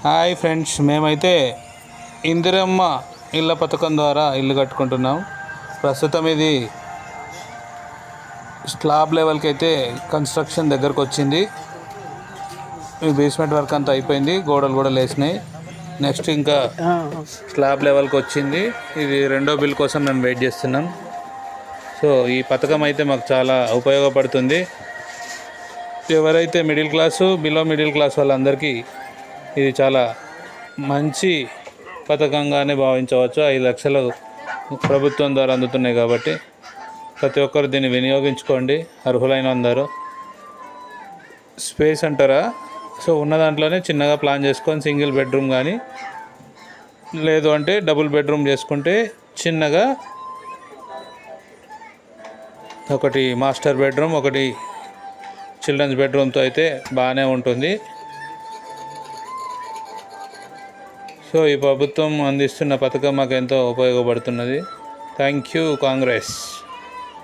Hi friends, మేమైతే ఇందిరమ్మ ఇళ్ళ పథకం ద్వారా ఇల్లు కట్టుకుంటున్నాం. ప్రస్తుతం ఇది స్లాబ్ లెవెల్కి అయితే కన్స్ట్రక్షన్ దగ్గరకు వచ్చింది. ఈ బేస్మెంట్ వర్క్ అంతా అయిపోయింది, గోడలు కూడా లేచినాయి. నెక్స్ట్ ఇంకా స్లాబ్ లెవెల్కి వచ్చింది. ఇది రెండో బిల్ కోసం మేము వెయిట్ చేస్తున్నాం. సో ఈ పథకం అయితే మాకు చాలా ఉపయోగపడుతుంది. ఎవరైతే middle class, below middle class వాళ్ళందరికీ ఇది చాలా మంచి పథకంగానే భావించవచ్చు. 5 లక్షలు ప్రభుత్వం ద్వారా అందుతున్నాయి కాబట్టి ప్రతి ఒక్కరు దీన్ని వినియోగించుకోండి, అర్హులైన అందరూ. స్పేస్ అంటారా, సో ఉన్న దాంట్లోనే చిన్నగా ప్లాన్ చేసుకొని సింగిల్ బెడ్రూమ్ కానీ లేదు అంటే డబుల్ బెడ్రూమ్ చేసుకుంటే చిన్నగా ఒకటి మాస్టర్ బెడ్రూమ్, ఒకటి చిల్డ్రన్స్ బెడ్రూమ్తో అయితే బాగానే ఉంటుంది. సో ఈ ప్రభుత్వం అందిస్తున్న పథకం మాకు ఎంతో ఉపయోగపడుతున్నది. Thank you Congress.